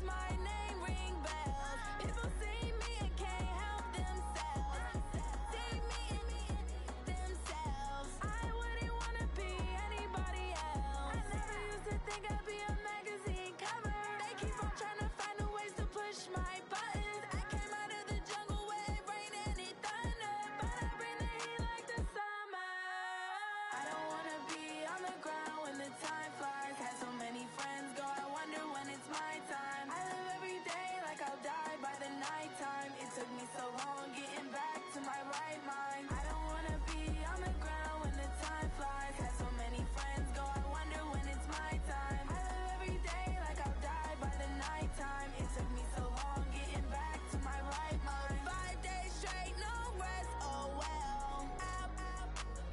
my name ring bells. People see me and can't help themselves. See me and themselves. I wouldn't want to be anybody else. I never used to think I'd be a magazine cover. They keep on trying to find a ways to push my buttons. I came out of the jungle where it rained and it thunder, but I bring the heat like the summer. I don't want to be on the ground when the time flies. Had so many friends go, I wonder when it's my time. I live every day like I'll die by the nighttime. It took me so long getting back to my right mind. I don't want to be on the ground when the time flies. Had so many friends go, I wonder when it's my time. I live every day like I'll die by the nighttime. It took me so long getting back to my right mind. 5 days straight, no rest, oh well. I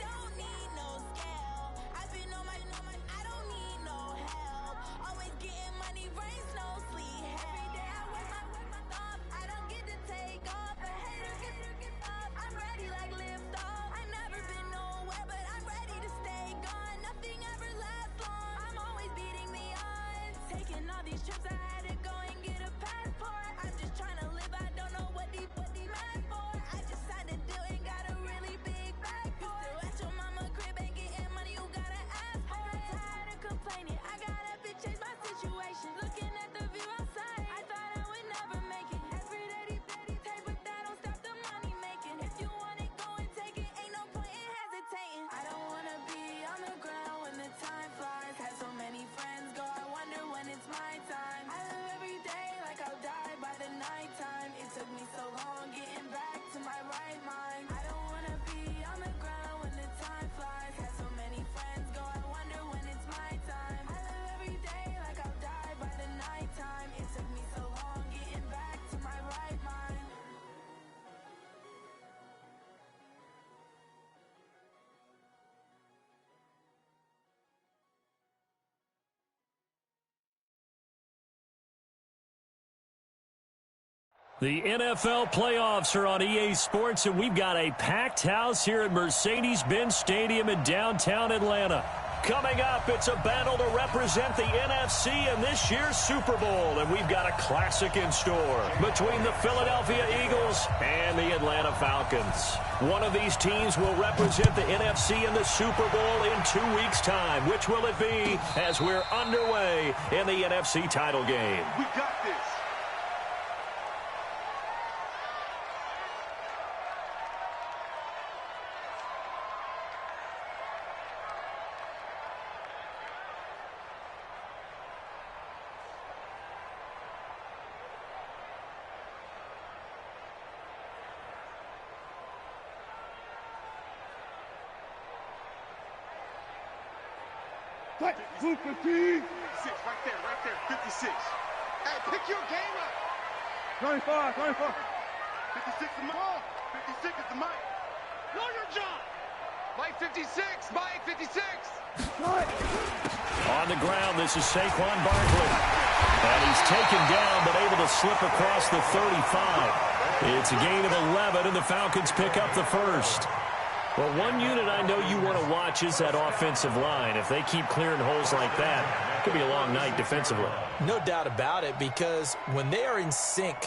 don't need no scale. I've been on my, I don't need no help. Always getting money, rain, snow, sleet, every day I work my thumb. I don't get to take off. A hater get up. I'm ready like lift off. I've never been nowhere, but I'm ready to stay gone. Nothing ever lasts long. I'm always beating the odds. Taking all these trips, I had to go and get a passport. I'm just trying to live, I don't know what the mad for. I just had to do it, got a really big bag for it. Still at your mama crib, ain't getting money, you gotta ask for it. I got tired of complaining, I got up and changed my situation. Looking at the view outside, I thought I would never make it. Every day, take, but that don't stop the money making. If you want it, go and take it, ain't no point in hesitating. I don't wanna be on the ground when the time flies. Had so many friends go, I wonder when it's my time. I live every day like I'll die by the nighttime. It took me so long getting back to my right mind. I don't wanna be on the ground when the time flies. Had so many friends go, I wonder when it's my time. I live every day like I'll die by the nighttime. It took me so long getting back to my right mind. The NFL playoffs are on EA Sports, and we've got a packed house here at Mercedes-Benz Stadium in downtown Atlanta. Coming up, it's a battle to represent the NFC in this year's Super Bowl, and we've got a classic in store between the Philadelphia Eagles and the Atlanta Falcons. One of these teams will represent the NFC in the Super Bowl in 2 weeks' time. Which will it be as we're underway in the NFC title game? We got this. Move 15. 6, right there, 56. Hey, pick your game up. 25. 56 is the ball. 56 is the mic. Know your job. Mike 56, Mike 56. On the ground, this is Saquon Barkley. And he's taken down, but able to slip across the 35. It's a gain of 11, and the Falcons pick up the first. Well, one unit I know you want to watch is that offensive line. If they keep clearing holes like that, it could be a long night defensively. No doubt about it, because when they are in sync,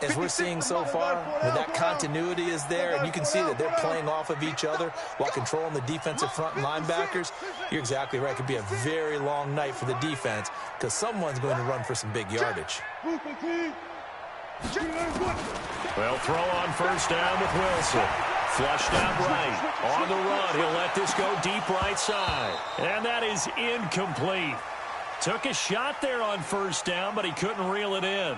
as we're seeing so far, when that continuity is there, and you can see that they're playing off of each other while controlling the defensive front and linebackers, you're exactly right. It could be a very long night for the defense because someone's going to run for some big yardage. Well, throw on first down with Wilson. Flushed out right. On the run, he'll let this go deep right side. And that is incomplete. Took a shot there on first down, but he couldn't reel it in.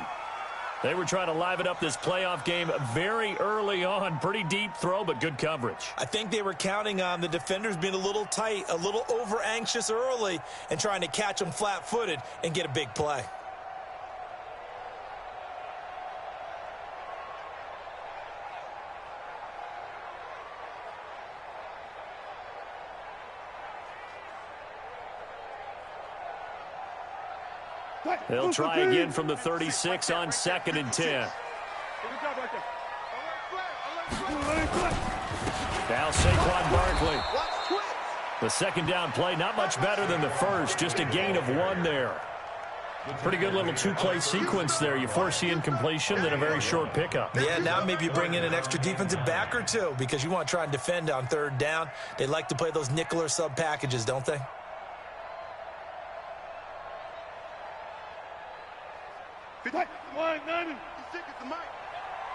They were trying to liven up this playoff game very early on. Pretty deep throw, but good coverage. I think they were counting on the defenders being a little tight, a little over-anxious early, and trying to catch them flat-footed and get a big play. They'll try again from the 36 on 2nd and 10. Now Saquon Barkley. The second down play, not much better than the first, just a gain of 1 there. Pretty good little two-play sequence there. You force the incompletion, then a very short pickup. Yeah, now maybe you bring in an extra defensive back or two because you want to try and defend on third down. They like to play those nickel or sub packages, don't they?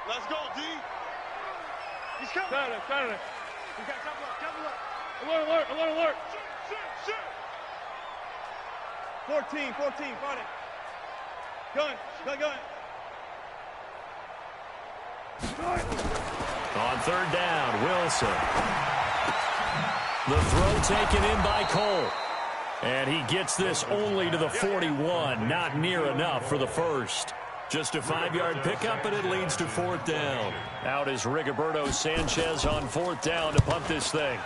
Let's go, D. He's coming. Saturday. We got double up. Alert. Shoot. 14, fight it. Gun. On third down, Wilson. The throw taken in by Cole. And he gets this only to the 41. Not near enough for the first. Just a 5-yard pickup, and it leads to fourth down. Out is Rigoberto Sanchez on fourth down to punt this thing.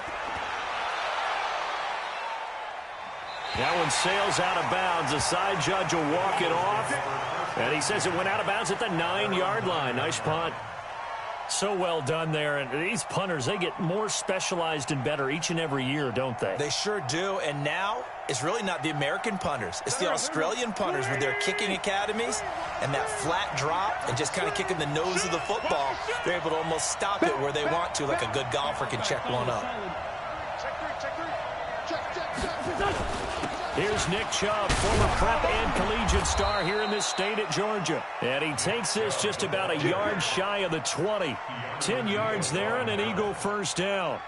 That one sails out of bounds. The side judge will walk it off. And he says it went out of bounds at the 9-yard line. Nice punt. So well done there. And these punters, they get more specialized and better each and every year, don't they? They sure do. And now it's really not the American punters. It's the Australian punters with their kicking academies and that flat drop and just kind of kicking the nose of the football. They're able to almost stop it where they want to, like a good golfer can check one up. Here's Nick Chubb, former prep and collegiate star here in this state at Georgia. And he takes this just about a yard shy of the 20. 10 yards there and an Eagle first down.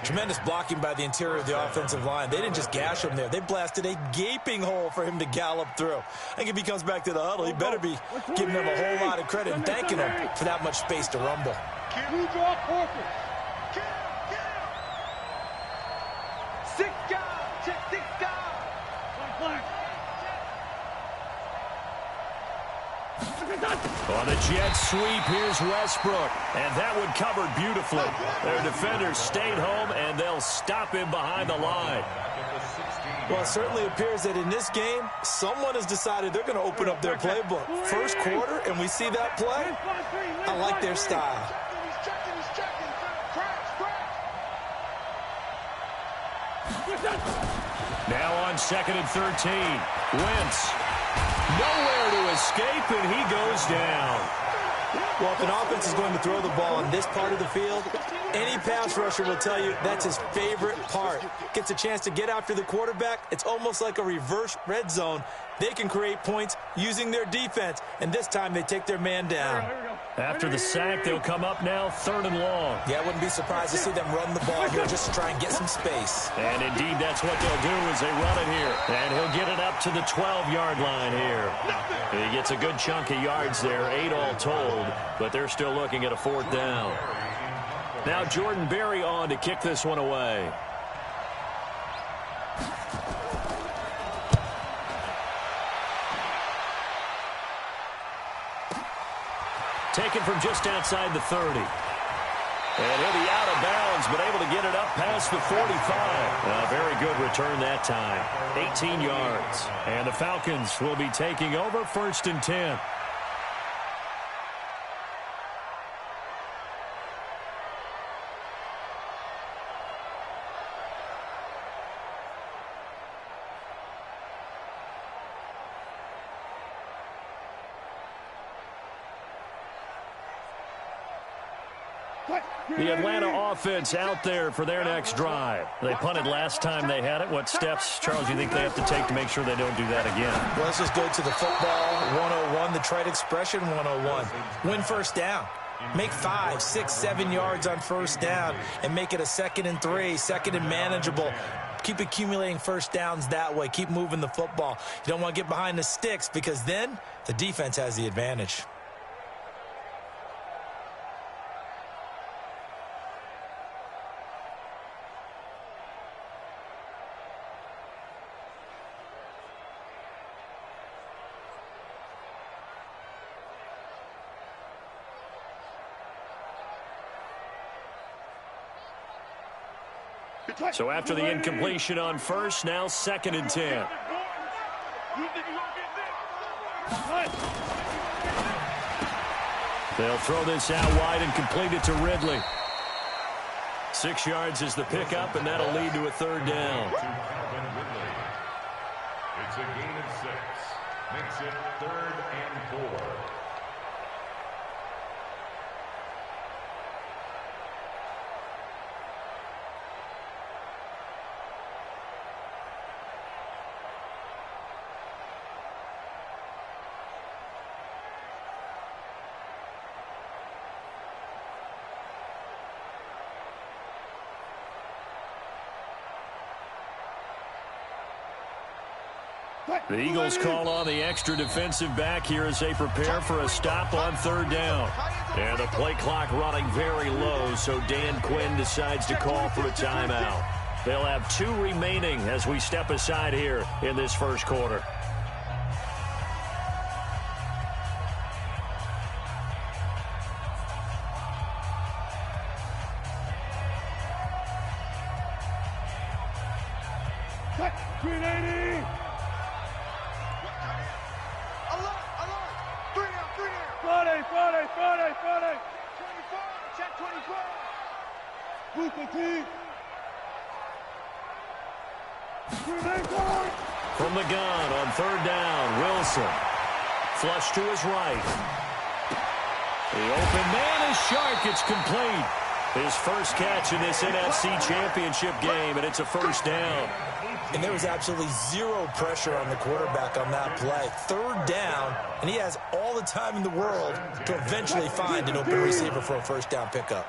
Tremendous blocking by the interior of the offensive line. They didn't just gash him there. They blasted a gaping hole for him to gallop through. I think if he comes back to the huddle, he better be giving them a whole lot of credit and thanking them for that much space to rumble. You draw corpus. Six guys. On the jet sweep, here's Westbrook. And that one covered beautifully. Their defenders stayed home, and they'll stop him behind the line. Well, it certainly appears that in this game, someone has decided they're going to open up their playbook. First quarter, and we see that play. I like their style. He's checking. Crash. Now on 2nd and 13. Wentz. Nowhere to escape, and he goes down. Well, if an offense is going to throw the ball on this part of the field, any pass rusher will tell you that's his favorite part. Gets a chance to get after the quarterback. It's almost like a reverse red zone. They can create points using their defense, and this time they take their man down. After the sack, they'll come up now 3rd and long. Yeah, I wouldn't be surprised to see them run the ball here just to try and get some space. And indeed, that's what they'll do as they run it here. And he'll get it up to the 12-yard line here. He gets a good chunk of yards there, 8 all told, but they're still looking at a 4th down. Now Jordan Berry on to kick this one away. Taken from just outside the 30. And he'll be out of bounds, but able to get it up past the 45. A very good return that time. 18 yards. And the Falcons will be taking over 1st and 10. The Atlanta offense out there for their next drive. They punted last time they had it. What steps, Charles, do you think they have to take to make sure they don't do that again? Well, let's just go to the football 101, the trite expression 101. Win first down. Make 5, 6, 7 yards on first down and make it a 2nd and 3, 2nd and manageable. Keep accumulating first downs that way. Keep moving the football. You don't want to get behind the sticks because then the defense has the advantage. So after the incompletion on first, now 2nd and 10. They'll throw this out wide and complete it to Ridley. 6 yards is the pickup, and that'll lead to a 3rd down. It's a gain of 6. Makes it 3rd and 4. The Eagles call on the extra defensive back here as they prepare for a stop on 3rd down. And the play clock running very low, so Dan Quinn decides to call for a timeout. They'll have 2 remaining as we step aside here in this first quarter. From the gun on 3rd down, Wilson. Flush to his right. The open man is Shark. It's complete. His first catch in this NFC Championship game, and it's a 1st down. And there was absolutely 0 pressure on the quarterback on that play. 3rd down, and he has all the time in the world to eventually find an open receiver for a 1st down pickup.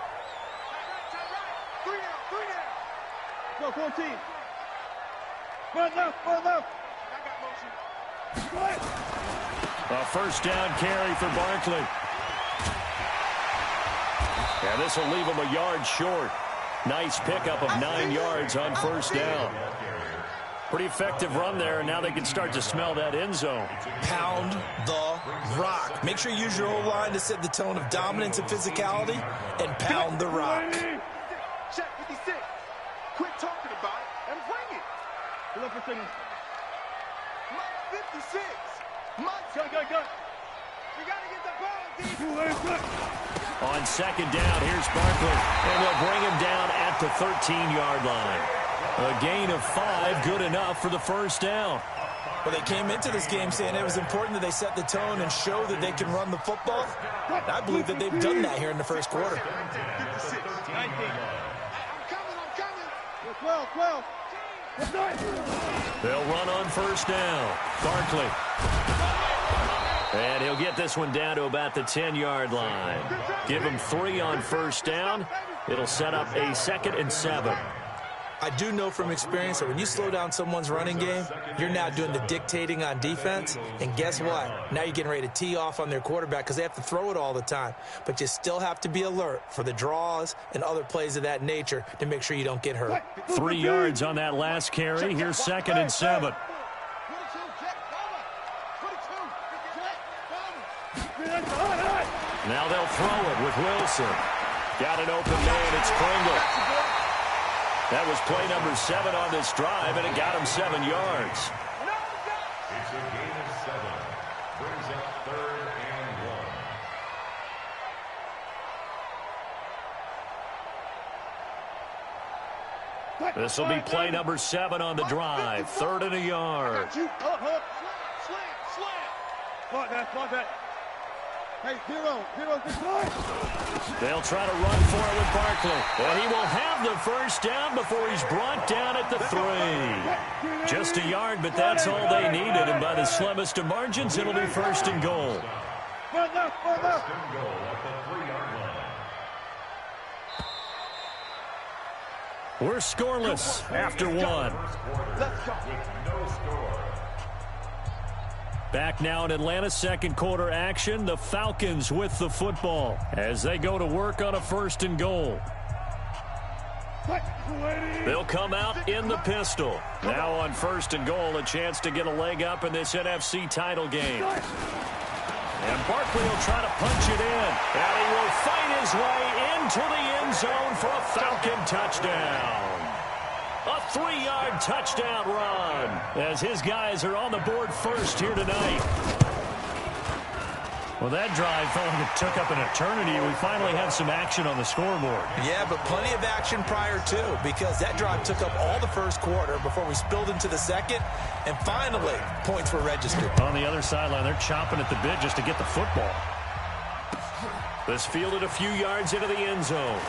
Go, 14. Front left, front left. A 1st down carry for Barkley. And this will leave him a yard short. Nice pickup of 9 yards on 1st down. Pretty effective run there, and now they can start to smell that end zone. Pound the rock. Make sure you use your O-line to set the tone of dominance and physicality, and pound the rock. Check 56. Quit talking about it and bring it. Good luck for signal. Mike 56. Mike. Go. We got to get the ball, D. On 2nd down, here's Barkley, and they'll bring him down at the 13-yard line. A gain of 5, good enough for the 1st down. Well, they came into this game saying it was important that they set the tone and show that they can run the football. And I believe that they've done that here in the 1st quarter. 19. I'm coming. 12. They'll run on 1st down. Barkley. And he'll get this one down to about the 10-yard line. Give him 3 on 1st down. It'll set up a 2nd and 7. I do know from experience that when you slow down someone's running game, you're now doing the dictating on defense. And guess what? Now you're getting ready to tee off on their quarterback because they have to throw it all the time. But you still have to be alert for the draws and other plays of that nature to make sure you don't get hurt. 3 yards on that last carry. Here's 2nd and 7. Now they'll throw it with Wilson. Got an open man. It's Pringle. That was play number 7 on this drive, and it got him 7 yards. It's a gain of 7. Brings up 3rd and 1. This will be play number 7 on the drive. 3rd and a yard. Slam. Block that. Hey, zero. They'll try to run for it with Barkley. And he will have the 1st down before he's brought down at the 3. Just a yard, but that's all they needed. And by the slimmest of margins, it'll be 1st and goal. Front left. First and goal at the 3-yard line. We're scoreless after 1. Let's go. With no score. Back now in Atlanta, 2nd quarter action. The Falcons with the football as they go to work on a 1st and goal. They'll come out in the pistol. Now on 1st and goal, a chance to get a leg up in this NFC title game. And Barkley will try to punch it in. And he will fight his way into the end zone for a Falcon touchdown. A 3-yard touchdown run as his guys are on the board first here tonight. Well, that drive felt like it took up an eternity. We finally had some action on the scoreboard. Yeah, but plenty of action prior to, because that drive took up all the first quarter before we spilled into the second, and finally, points were registered. On the other sideline, they're chomping at the bit just to get the football. This fielded a few yards into the end zone.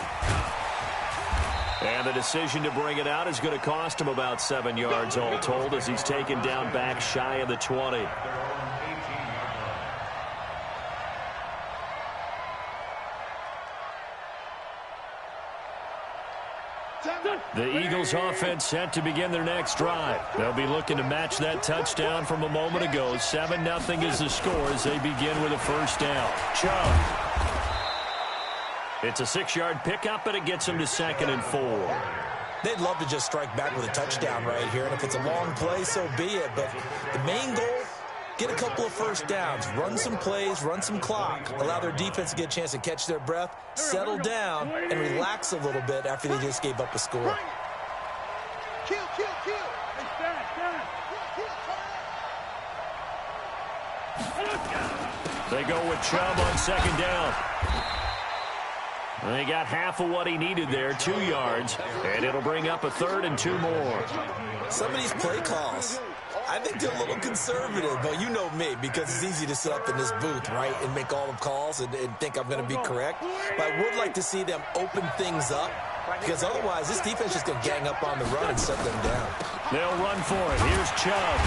And the decision to bring it out is going to cost him about 7 yards all told as he's taken down back shy of the 20. The Eagles offense set to begin their next drive. They'll be looking to match that touchdown from a moment ago. 7-0 is the score as they begin with a first down. Chubb. It's a 6-yard pickup, and it gets them to 2nd and 4. They'd love to just strike back with a touchdown right here, and if it's a long play, so be it. But the main goal, get a couple of first downs, run some plays, run some clock, allow their defense to get a chance to catch their breath, settle down, and relax a little bit after they just gave up a score. Kill. They go with Chubb on 2nd down. They got half of what he needed there, 2 yards, and it'll bring up a 3rd and 2 more. Some of these play calls, I think they're a little conservative, but you know me, because it's easy to sit up in this booth, right, and make all the calls and think I'm going to be correct. But I would like to see them open things up, because otherwise this defense is going to gang up on the run and shut them down. They'll run for it. Here's Chubb.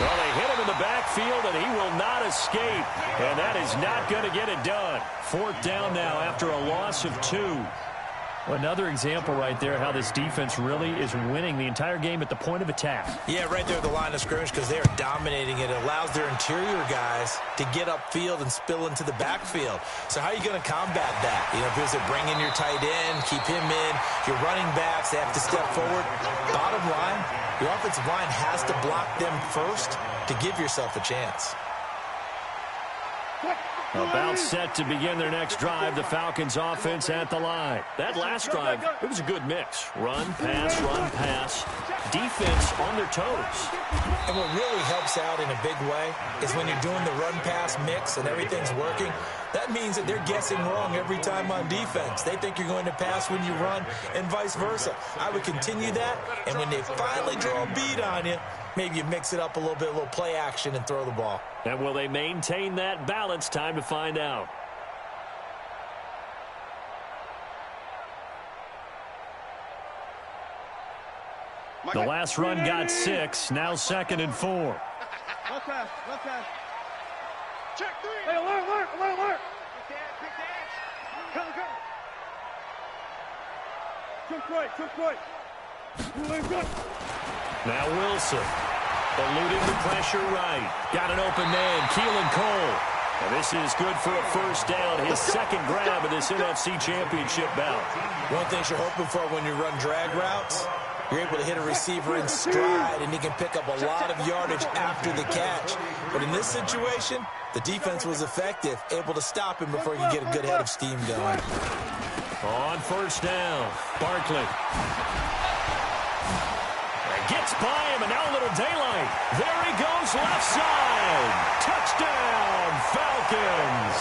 Well, they hit him in the backfield, and he will not escape. And that is not going to get it done. 4th down now after a loss of 2. Well, another example right there how this defense really is winning the entire game at the point of attack. Yeah, right there at the line of scrimmage, because they are dominating it. It allows their interior guys to get upfield and spill into the backfield. So how are you going to combat that? You know, because they bring in your tight end, keep him in, your running backs, they have to step forward. Bottom line, your offensive line has to block them first to give yourself a chance. About set to begin their next drive, the Falcons offense at the line. That last drive, it was a good mix. Run, pass, defense on their toes. And what really helps out in a big way is when you're doing the run-pass mix and everything's working, that means that they're guessing wrong every time on defense. They think you're going to pass when you run and vice versa. I would continue that, and when they finally draw a beat on you, maybe you mix it up a little bit, a little play action, and throw the ball. And will they maintain that balance? Time to find out. The last run got 6. Now 2nd and 4. Left pass. Check 3. Hey, alert. Took right. Now Wilson. Eluding the pressure right. Got an open man, Keelan Cole. And this is good for a first down. His 2nd grab of this NFC Championship bout. One thing you're hoping for when you run drag routes, you're able to hit a receiver in stride, and he can pick up a lot of yardage after the catch. But in this situation, the defense was effective, able to stop him before he could get a good head of steam going. On first down, Barkley. Gets by him, and now a little daylight. There he goes, left side. Touchdown, Falcons.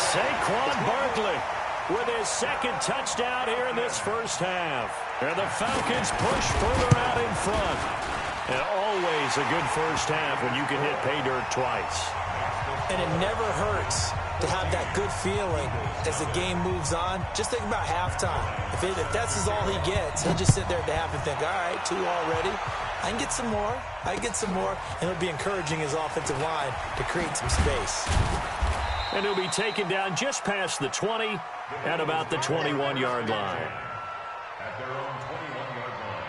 Saquon Barkley with his 2nd touchdown here in this first half. And the Falcons push further out in front. And always a good first half when you can hit pay dirt twice. And it never hurts to have that good feeling as the game moves on. Just think about halftime. If that's all he gets, he'll just sit there at the half and think, all right, 2 already. I can get some more. And it'll be encouraging his offensive line to create some space. And he'll be taken down just past the 20 at about the 21-yard line. At their own 21-yard line.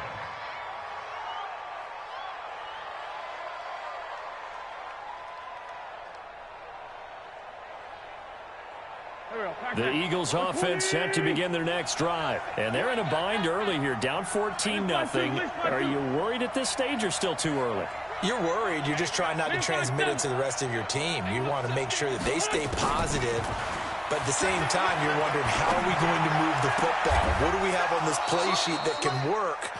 The Eagles offense set to begin their next drive. And they're in a bind early here, down 14-0. Are you worried at this stage or still too early? You're worried. You're just trying not to transmit it to the rest of your team. You want to make sure that they stay positive. But at the same time, you're wondering, how are we going to move the football? What do we have on this play sheet that can work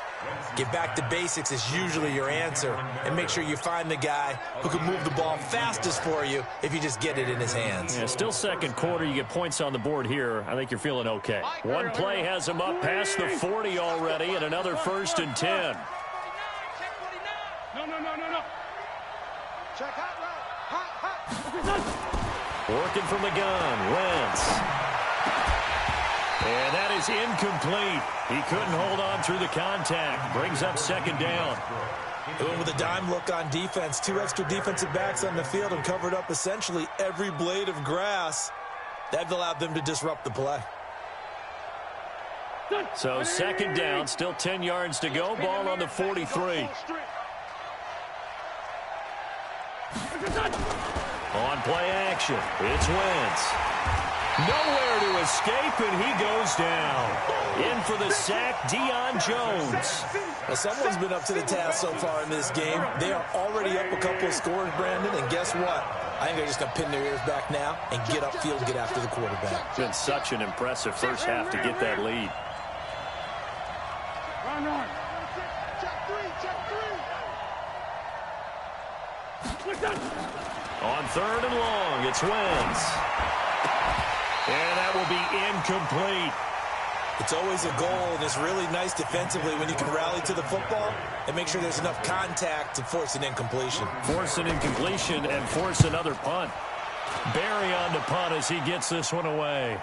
Get back to basics is usually your answer, and make sure you find the guy who can move the ball fastest for you if you just get it in his hands. Yeah, still second quarter. You get points on the board here. I think you're feeling okay. One play has him up past the 40 already, and another 1st and 10. No. Check hot route. Hot. Working from the gun, Wentz. And that is incomplete. He couldn't hold on through the contact. Brings up 2nd down. Doing with a dime look on defense. 2 extra defensive backs on the field and covered up essentially every blade of grass. That allowed them to disrupt the play. So 2nd down, still 10 yards to go. Ball on the 43. On play action, it's Wentz. Nowhere to escape, and he goes down. In for the sack, Deion Jones. Well, someone's been up to the task so far in this game. They are already up a couple of scores, Brandon, and guess what? I think they're just going to pin their ears back now and get upfield and get after the quarterback. Been such an impressive first half to get that lead. Run. Check 3. On 3rd and long, it's Wentz. And that will be incomplete. It's always a goal, and it's really nice defensively when you can rally to the football and make sure there's enough contact to force an incompletion. Force an incompletion and force another punt. Barry on the punt as he gets this one away.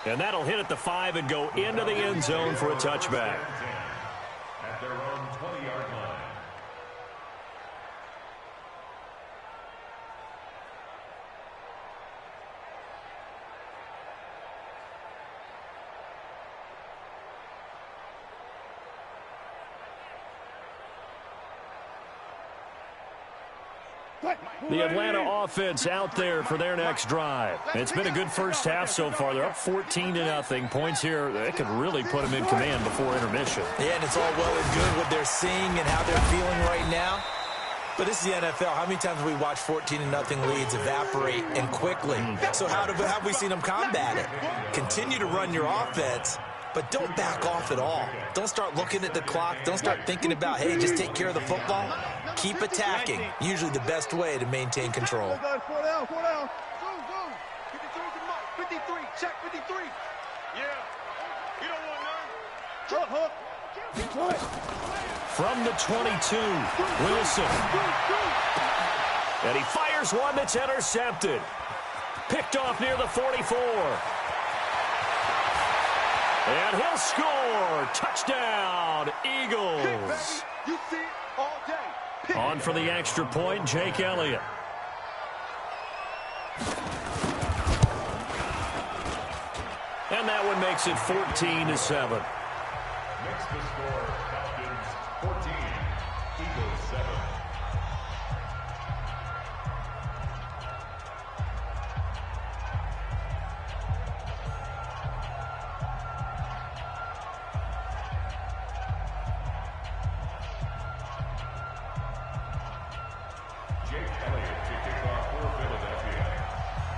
And that'll hit at the 5 and go into the end zone for a touchback. At their own 20-yard line. The Atlanta offense out there for their next drive. It's been a good first half so far. They're up 14-0. Points here, they could really put them in command before intermission. Yeah, and it's all well and good what they're seeing and how they're feeling right now. But this is the NFL. How many times have we watched 14-0 leads evaporate and quickly? So how have we seen them combat it? Continue to run your offense, but don't back off at all. Don't start looking at the clock. Don't start thinking about, hey, just take care of the football. Keep attacking. Usually the best way to maintain control. 4 down. Go. 53's the mark. 53. Check 53. Yeah. You don't want none. From the 22, Wilson. And he fires one that's intercepted. Picked off near the 44. And he'll score. Touchdown, Eagles. You see it all day. On for the extra point, Jake Elliott. And that one makes it 14-7. Makes the score Falcons 14, Eagles 7.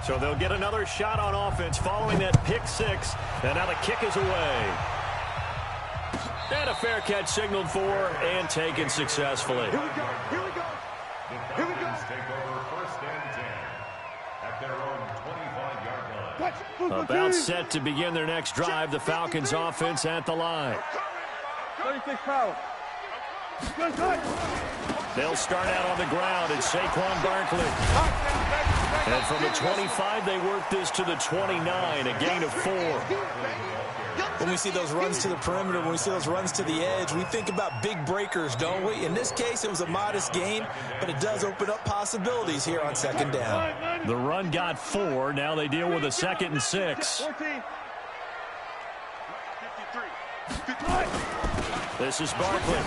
So they'll get another shot on offense following that pick 6. And now the kick is away. And a fair catch signaled for and taken successfully. Here we go. The Falcons take over 1st and 10 at their own 25-yard line. About set to begin their next drive. The Falcons offense at the line. 36 power. They'll start out on the ground. It's Saquon Barkley. And from the 25, they work this to the 29, a gain of 4. When we see those runs to the perimeter, when we see those runs to the edge, we think about big breakers, don't we? In this case, it was a modest gain, but it does open up possibilities here on 2nd down. The run got 4. Now they deal with a 2nd and 6. 14. This is Barkley.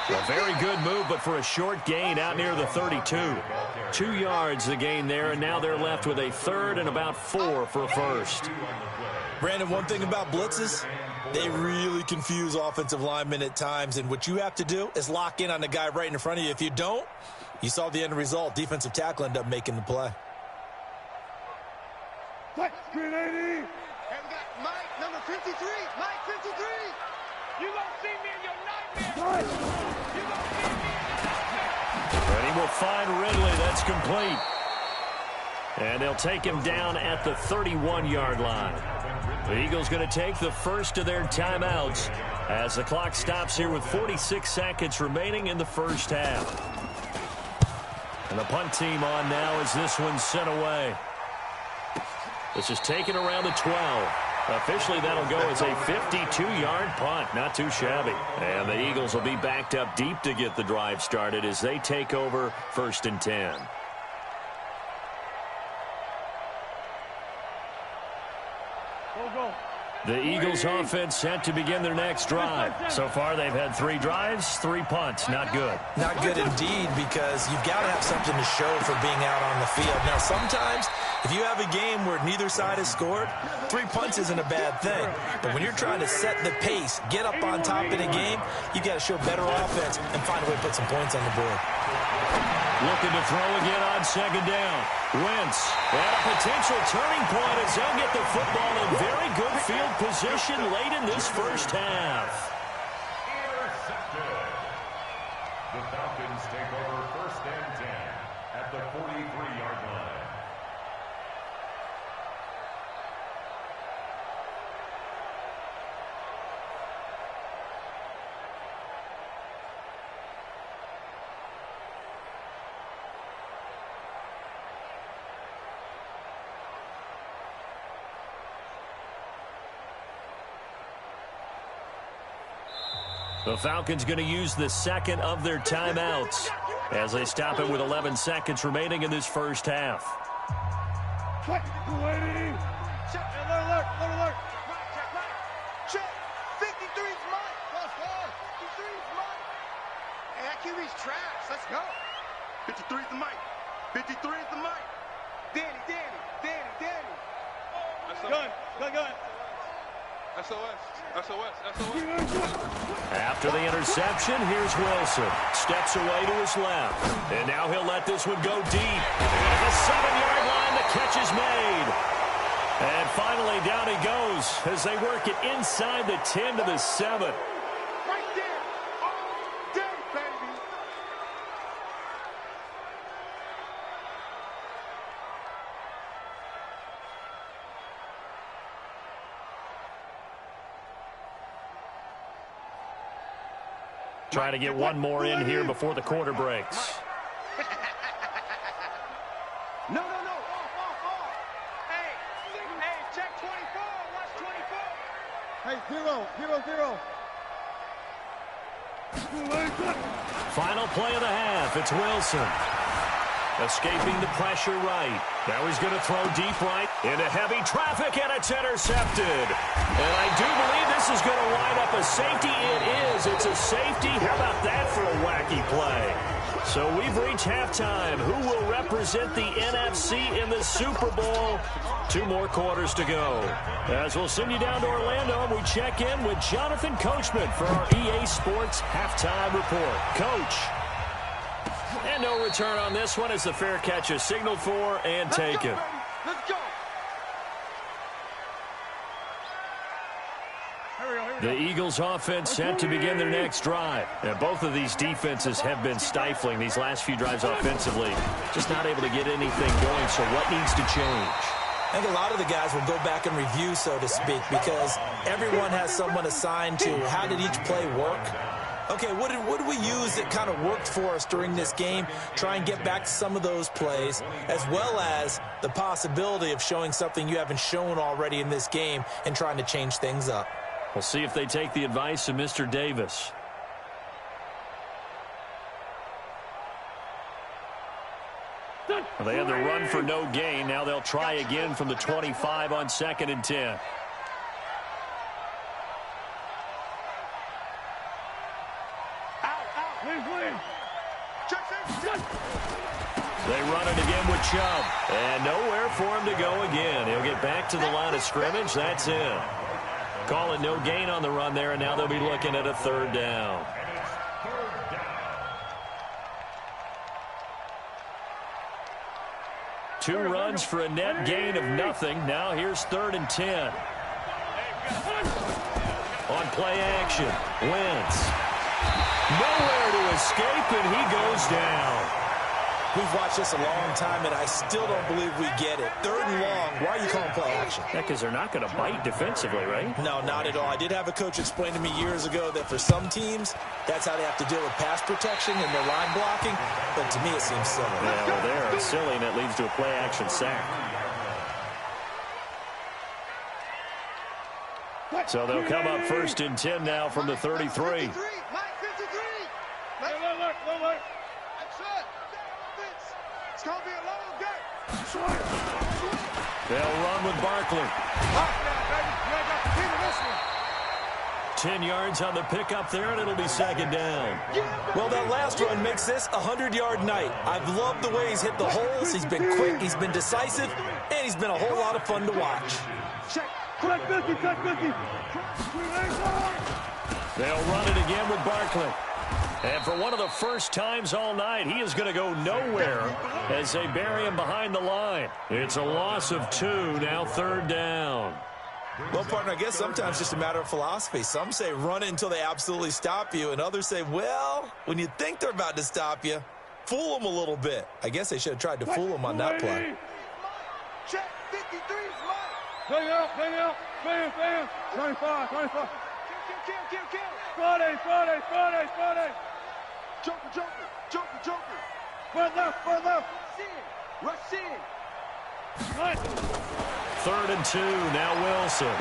A very good move, but for a short gain out near the 32. 2 yards the gain there, and now they're left with a 3rd and about 4 for a first. Brandon, one thing about blitzes, they really confuse offensive linemen at times, and what you have to do is lock in on the guy right in front of you. If you don't, you saw the end result. Defensive tackle ended up making the play. Screen 80. Mike, number 53. Mike, 53. You gonna see me in your nightmare. You gonna see me in your nightmare. And he will find Ridley. That's complete. And they'll take him down at the 31-yard line. The Eagles going to take the first of their timeouts as the clock stops here with 46 seconds remaining in the first half. And the punt team on now as this one's sent away. This is taken around the 12. Officially, that'll go as a 52-yard punt. Not too shabby. And the Eagles will be backed up deep to get the drive started as they take over 1st and 10. The Eagles offense set to begin their next drive. So far, they've had 3 drives, 3 punts. Not good. Not good indeed, because you've got to have something to show for being out on the field. Now, sometimes, if you have a game where neither side has scored, 3 punts isn't a bad thing. But when you're trying to set the pace, get up on top in a game, you've got to show better offense and find a way to put some points on the board. Looking to throw again on 2nd down. Wentz at a potential turning point as they'll get the football in very good field position late in this first half. Intercepted. The Falcons take over 1st and 10 at the 43-yard line. The Falcons going to use the second of their timeouts as they stop it with 11 seconds remaining in this first half. Check. Alert. Check. 53's Mike. 53's Mike. Hey, that QB's trash. Let's go. 53's the Mike. 53's the Mike. Danny. Gun. SOS. After the interception, here's Wilson. Steps away to his left. And now he'll let this one go deep. And at the 7-yard line, the catch is made. And finally, down he goes as they work it inside the 10 to the 7. Right there. All day, baby. Trying to get one more in here before the quarter breaks. No. Off. Hey, check 24. Watch 24. Hey, 0. Final play of the half. It's Wilson. Escaping the pressure right. Now he's going to throw deep right into heavy traffic, and it's intercepted. And I do believe this is going to wind up a safety. It is. It's a safety. How about that for a wacky play? So we've reached halftime. Who will represent the NFC in the Super Bowl? 2 more quarters to go. As we'll send you down to Orlando, we check in with Jonathan Coachman for our EA Sports Halftime Report. Coach. And no return on this one as the fair catch is signaled for and taken. Let's go. The Eagles offense set to begin their next drive. And both of these defenses have been stifling these last few drives offensively. Just not able to get anything going, so what needs to change? I think a lot of the guys will go back and review, so to speak, because everyone has someone assigned to how did each play work. Okay, what did we use that kind of worked for us during this game? Try and get back to some of those plays, as well as the possibility of showing something you haven't shown already in this game and trying to change things up. We'll see if they take the advice of Mr. Davis. They had the run for no gain. Now they'll try again from the 25 on 2nd and 10. They run it again with Chubb. And nowhere for him to go again. He'll get back to the line of scrimmage. That's it. Call it no gain on the run there, and now they'll be looking at a 3rd down. Two runs for a net gain of nothing. Now here's 3rd and 10. play action. Wentz. Nowhere to escape, and he goes down. We've watched this a long time, and I still don't believe we get it. 3rd and long. Why are you calling play action? Yeah, because they're not going to bite defensively, right? No, not at all. I did have a coach explain to me years ago that for some teams, that's how they have to deal with pass protection and their line blocking. But to me, it seems silly. Yeah, well, they're silly, and it leads to a play action sack. So they'll come up 1st and 10 now from the 33. Mike 53. Look. That's it. It's going to be a long day. They'll run with Barkley. 10 yards on the pickup there, and it'll be 2nd down. Well, that last run makes this a 100-yard night. I've loved the way he's hit the holes. He's been quick, he's been decisive, and he's been a whole lot of fun to watch. They'll run it again with Barkley. And for one of the first times all night, he is going to go nowhere as they bury him behind the line. It's a loss of 2, now 3rd down. Well, partner, I guess sometimes it's just a matter of philosophy. Some say run it until they absolutely stop you, and others say, well, when you think they're about to stop you, fool them a little bit. I guess they should have tried to fool him on that play. Check 53's Mike. Bring out. 25. Kill. Friday. Joker. Front left. Rush in. Right. 3rd and 2, now Wilson.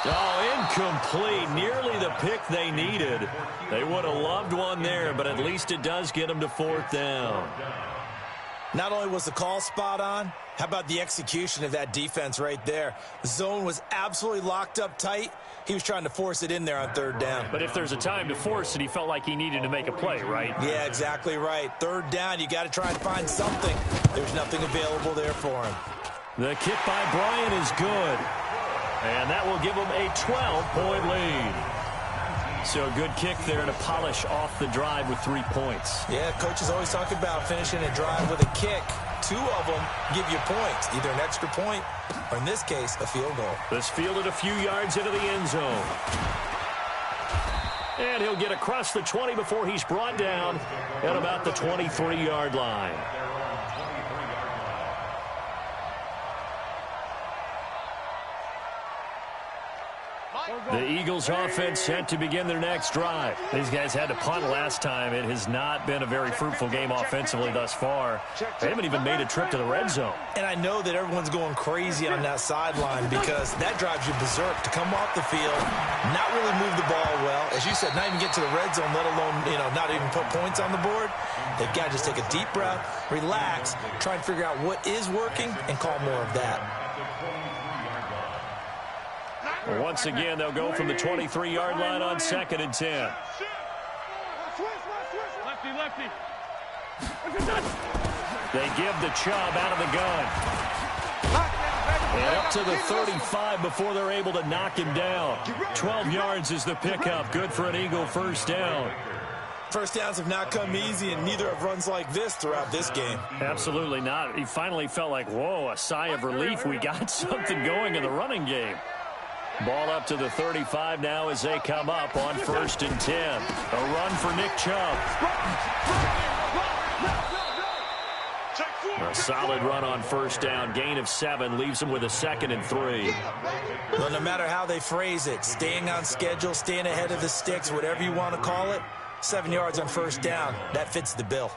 Oh, incomplete. Nearly the pick they needed. They would have loved one there, but at least it does get them to 4th down. Not only was the call spot on, how about the execution of that defense right there? The zone was absolutely locked up tight. He was trying to force it in there on 3rd down. But if there's a time to force it, he felt like he needed to make a play, right? Yeah, exactly right. 3rd down, you got to try and find something. There's nothing available there for him. The kick by Bryant is good. And that will give him a 12-point lead. So a good kick there to polish off the drive with 3 points. Yeah, coaches always talk about finishing a drive with a kick. 2 of them give you points, either an extra point or, in this case, a field goal. This fielded a few yards into the end zone. And he'll get across the 20 before he's brought down at about the 23-yard line. The Eagles offense set to begin their next drive. These guys had to punt last time. It has not been a very fruitful game offensively thus far. They haven't even made a trip to the red zone. And I know that everyone's going crazy on that sideline because that drives you berserk to come off the field, not really move the ball well. As you said, not even get to the red zone, let alone, not even put points on the board. They've got to just take a deep breath, relax, try and figure out what is working, and call more of that. Once again, they'll go from the 23-yard line on 2nd and 10. Lefty. They give the Chubb out of the gun. And up to the 35 before they're able to knock him down. 12 yards is the pickup. Good for an Eagle 1st down. First downs have not come easy, and neither have runs like this throughout this game. Absolutely not. He finally felt like, whoa, a sigh of relief. We got something going in the running game. Ball up to the 35 now as they come up on 1st and 10. A run for Nick Chubb. A solid run on 1st down. Gain of 7 leaves them with a 2nd and 3. Well, no matter how they phrase it, staying on schedule, staying ahead of the sticks, whatever you want to call it, 7 yards on 1st down, that fits the bill.